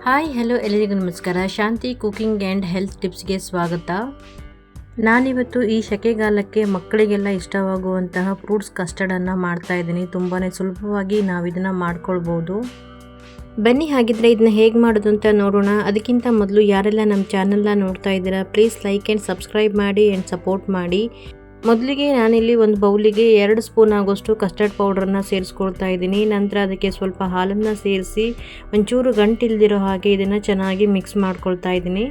Hi hello ಎಲ್ಲರಿಗೂ ನಮಸ್ಕಾರ. ಶಾಂತಿ cooking and health ಟಿಪ್ಸ್ಗೆ ಸ್ವಾಗತ. ನಾನಿವತ್ತು ಈ ಸೆಕೆಗಾಲಕ್ಕೆ ಮಕ್ಕಳಿಗೆಲ್ಲ ಇಷ್ಟವಾಗುವಂತಹ ಫ್ರೂಟ್ಸ್ ಕಸ್ಟರ್ಡನ್ನು ಮಾಡ್ತಾಯಿದ್ದೀನಿ. ತುಂಬಾ ಸುಲಭವಾಗಿ ನಾವು ಇದನ್ನು ಮಾಡ್ಕೊಳ್ಬೋದು. ಬನ್ನಿ ಹಾಗಿದ್ರೆ ಇದನ್ನ ಹೇಗೆ ಮಾಡೋದು ಅಂತ ನೋಡೋಣ. ಅದಕ್ಕಿಂತ ಮೊದಲು ಯಾರೆಲ್ಲ ನಮ್ಮ ಚಾನಲ್ನ ನೋಡ್ತಾ ಇದ್ದೀರಾ ಪ್ಲೀಸ್ ಲೈಕ್ ಆ್ಯಂಡ್ ಸಬ್ಸ್ಕ್ರೈಬ್ ಮಾಡಿ ಆ್ಯಂಡ್ ಸಪೋರ್ಟ್ ಮಾಡಿ. ಮೊದಲಿಗೆ ನಾನಿಲ್ಲಿ ಒಂದು ಬೌಲಿಗೆ 2 ಸ್ಪೂನ್ ಆಗೋಷ್ಟು ಕಸ್ಟರ್ಡ್ ಪೌಡ್ರನ್ನು ಸೇರಿಸ್ಕೊಳ್ತಾ ಇದ್ದೀನಿ. ನಂತರ ಅದಕ್ಕೆ ಸ್ವಲ್ಪ ಹಾಲನ್ನು ಸೇರಿಸಿ ಒಂಚೂರು ಗಂಟಿಲ್ದಿರೋ ಹಾಗೆ ಇದನ್ನು ಚೆನ್ನಾಗಿ ಮಿಕ್ಸ್ ಮಾಡ್ಕೊಳ್ತಾ ಇದ್ದೀನಿ.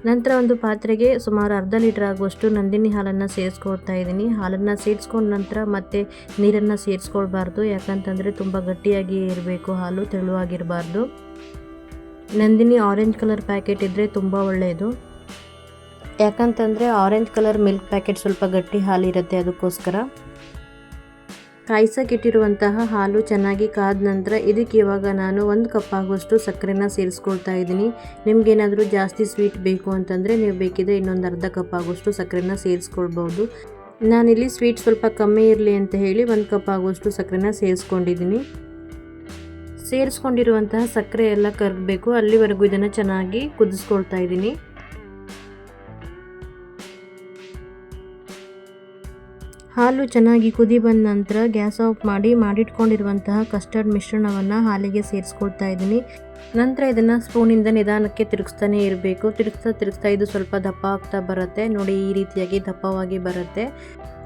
ನಂತರ ಒಂದು ಪಾತ್ರೆಗೆ ಸುಮಾರು ಅರ್ಧ ಲೀಟರ್ ಆಗುವಷ್ಟು ನಂದಿನಿ ಹಾಲನ್ನು ಸೇರಿಸ್ಕೊಳ್ತಾ ಇದ್ದೀನಿ. ಹಾಲನ್ನು ಸೇರಿಸ್ಕೊಂಡ ನಂತರ ಮತ್ತೆ ನೀರನ್ನು ಸೇರಿಸ್ಕೊಳ್ಬಾರ್ದು, ಯಾಕಂತಂದರೆ ತುಂಬ ಗಟ್ಟಿಯಾಗಿ ಇರಬೇಕು, ಹಾಲು ತೆಳುವಾಗಿರಬಾರ್ದು. ನಂದಿನಿ ಆರೆಂಜ್ ಕಲರ್ ಪ್ಯಾಕೆಟ್ ಇದ್ದರೆ ತುಂಬ ಒಳ್ಳೆಯದು, ಯಾಕಂತಂದರೆ ಆರೆಂಜ್ ಕಲರ್ ಮಿಲ್ಕ್ ಪ್ಯಾಕೆಟ್ ಸ್ವಲ್ಪ ಗಟ್ಟಿ ಹಾಲಿರುತ್ತೆ, ಅದಕ್ಕೋಸ್ಕರ. ಕಾಯಿಸಕ್ಕಿಟ್ಟಿರುವಂತಹ ಹಾಲು ಚೆನ್ನಾಗಿ ಕಾದ ನಂತರ ಇದಕ್ಕೆ ಇವಾಗ ನಾನು 1 ಕಪ್ ಆಗುವಷ್ಟು ಸಕ್ಕರೆನ ಸೇರಿಸ್ಕೊಳ್ತಾ ಇದ್ದೀನಿ. ನಿಮಗೇನಾದರೂ ಜಾಸ್ತಿ ಸ್ವೀಟ್ ಬೇಕು ಅಂತಂದರೆ ನೀವು ಬೇಕಿದ್ರೆ ಇನ್ನೊಂದು ಅರ್ಧ ಕಪ್ ಆಗುವಷ್ಟು ಸಕ್ಕರೆನ ಸೇರಿಸ್ಕೊಳ್ಬೋದು. ನಾನಿಲ್ಲಿ ಸ್ವೀಟ್ ಸ್ವಲ್ಪ ಕಮ್ಮಿ ಇರಲಿ ಅಂತ ಹೇಳಿ 1 ಕಪ್ ಆಗುವಷ್ಟು ಸಕ್ಕರೆನ ಸೇರಿಸ್ಕೊಂಡಿದ್ದೀನಿ. ಸೇರಿಸ್ಕೊಂಡಿರುವಂತಹ ಸಕ್ಕರೆ ಎಲ್ಲ ಕರಗಬೇಕು, ಅಲ್ಲಿವರೆಗೂ ಇದನ್ನು ಚೆನ್ನಾಗಿ ಕುದಿಸ್ಕೊಳ್ತಾ ಇದ್ದೀನಿ. ಹಾಲು ಚೆನ್ನಾಗಿ ಕುದಿ ಬಂದ ನಂತರ ಗ್ಯಾಸ್ ಆಫ್ ಮಾಡಿ ಮಾಡಿಟ್ಕೊಂಡಿರುವಂತಹ ಕಸ್ಟರ್ಡ್ ಮಿಶ್ರಣವನ್ನು ಹಾಲಿಗೆ ಸೇರಿಸ್ಕೊಳ್ತಾ ಇದ್ದೀನಿ. ನಂತರ ಇದನ್ನು ಸ್ಪೂನಿಂದ ನಿಧಾನಕ್ಕೆ ತಿರುಗಿಸ್ತಾನೆ ಇರಬೇಕು. ತಿರುಗಿಸ್ತಾ ಇದು ಸ್ವಲ್ಪ ದಪ್ಪ ಆಗ್ತಾ ಬರುತ್ತೆ. ನೋಡಿ, ಈ ರೀತಿಯಾಗಿ ದಪ್ಪವಾಗಿ ಬರುತ್ತೆ.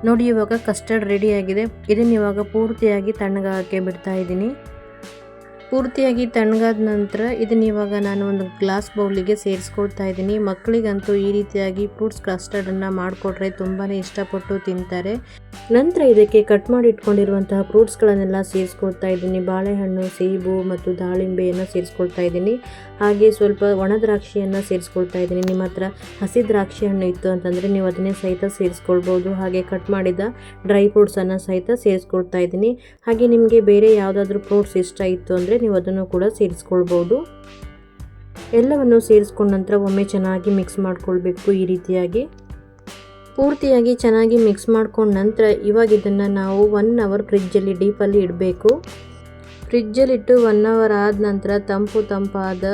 ನೋಡಿ, ಇವಾಗ ಕಸ್ಟರ್ಡ್ ರೆಡಿ ಆಗಿದೆ. ಇದನ್ನು ಇವಾಗ ಪೂರ್ತಿಯಾಗಿ ತಣ್ಣಗಾಗಕ್ಕೆ ಬಿಡ್ತಾ ಇದ್ದೀನಿ. ಪೂರ್ತಿಯಾಗಿ ತಣ್ಣಗಾದ ನಂತರ ಇದನ್ನು ಇವಾಗ ನಾನು ಒಂದು ಗ್ಲಾಸ್ ಬೌಲಿಗೆ ಸೇರಿಸ್ಕೊಳ್ತಾ ಇದ್ದೀನಿ. ಮಕ್ಕಳಿಗಂತೂ ಈ ರೀತಿಯಾಗಿ ಫ್ರೂಟ್ಸ್ ಕಸ್ಟರ್ಡನ್ನು ಮಾಡಿಕೊಟ್ರೆ ತುಂಬಾ ಇಷ್ಟಪಟ್ಟು ತಿಂತಾರೆ. ನಂತರ ಇದಕ್ಕೆ ಕಟ್ ಮಾಡಿ ಇಟ್ಕೊಂಡಿರುವಂತಹ ಫ್ರೂಟ್ಸ್ಗಳನ್ನೆಲ್ಲ ಸೇರಿಸ್ಕೊಳ್ತಾ ಇದ್ದೀನಿ. ಬಾಳೆಹಣ್ಣು, ಸೇಬು ಮತ್ತು ದಾಳಿಂಬೆಯನ್ನು ಸೇರಿಸ್ಕೊಳ್ತಾ ಇದ್ದೀನಿ. ಹಾಗೆ ಸ್ವಲ್ಪ ಒಣ ದ್ರಾಕ್ಷಿಯನ್ನು ಸೇರಿಸ್ಕೊಳ್ತಾ ಇದ್ದೀನಿ. ನಿಮ್ಮ ಹತ್ರ ಹಸಿ ದ್ರಾಕ್ಷಿ ಹಣ್ಣು ಇತ್ತು ಅಂತಂದರೆ ನೀವು ಅದನ್ನೇ ಸಹಿತ ಸೇರಿಸ್ಕೊಳ್ಬೋದು. ಹಾಗೆ ಕಟ್ ಮಾಡಿದ ಡ್ರೈ ಫ್ರೂಟ್ಸನ್ನು ಸಹಿತ ಸೇರಿಸ್ಕೊಳ್ತಾ ಇದ್ದೀನಿ. ಹಾಗೆ ನಿಮಗೆ ಬೇರೆ ಯಾವುದಾದ್ರೂ ಫ್ರೂಟ್ಸ್ ಇಷ್ಟ ಇತ್ತು ಅಂದರೆ ನೀವು ಅದನ್ನು ಕೂಡ ಸೇರಿಸ್ಕೊಳ್ಬೋದು. ಎಲ್ಲವನ್ನು ಸೇರಿಸ್ಕೊಂಡ ನಂತರ ಒಮ್ಮೆ ಚೆನ್ನಾಗಿ ಮಿಕ್ಸ್ ಮಾಡ್ಕೊಳ್ಬೇಕು. ಈ ರೀತಿಯಾಗಿ ಪೂರ್ತಿಯಾಗಿ ಚೆನ್ನಾಗಿ ಮಿಕ್ಸ್ ಮಾಡ್ಕೊಂಡ ನಂತರ ಇವಾಗ ಇದನ್ನು ನಾವು 1 ಅವರ್ ಫ್ರಿಜ್ಜಲ್ಲಿ ಡೀಪಲ್ಲಿ ಇಡಬೇಕು. ಫ್ರಿಜ್ಜಲ್ಲಿಟ್ಟು 1 ಅವರ್ ಆದ ನಂತರ ತಂಪಾದ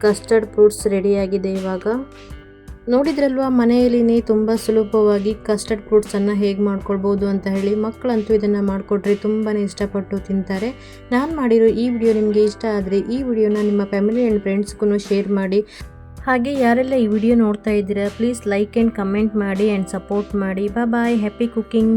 ಕಸ್ಟರ್ಡ್ ಫ್ರೂಟ್ಸ್ ರೆಡಿಯಾಗಿದೆ. ಇವಾಗ ನೋಡಿದ್ರಲ್ವ, ಮನೆಯಲ್ಲಿನೇ ತುಂಬ ಸುಲಭವಾಗಿ ಕಸ್ಟರ್ಡ್ ಫ್ರೂಟ್ಸನ್ನು ಹೇಗೆ ಮಾಡ್ಕೊಳ್ಬೋದು ಅಂತ ಹೇಳಿ. ಮಕ್ಕಳಂತೂ ಇದನ್ನು ಮಾಡಿಕೊಟ್ರೆ ತುಂಬಾ ಇಷ್ಟಪಟ್ಟು ತಿಂತಾರೆ. ನಾನು ಮಾಡಿರೋ ಈ ವಿಡಿಯೋ ನಿಮಗೆ ಇಷ್ಟ ಆದರೆ ಈ ವಿಡಿಯೋನ ನಿಮ್ಮ ಫ್ಯಾಮಿಲಿ ಆ್ಯಂಡ್ ಫ್ರೆಂಡ್ಸ್ಗೂ ಶೇರ್ ಮಾಡಿ. ಹಾಗೆ ಯಾರೆಲ್ಲ ಈ ವಿಡಿಯೋ ನೋಡ್ತಾ ಇದ್ದೀರಾ ಪ್ಲೀಸ್ ಲೈಕ್ ಆ್ಯಂಡ್ ಕಮೆಂಟ್ ಮಾಡಿ ಆ್ಯಂಡ್ ಸಪೋರ್ಟ್ ಮಾಡಿ. ಬಾಯ್, ಹ್ಯಾಪಿ ಕುಕಿಂಗ್.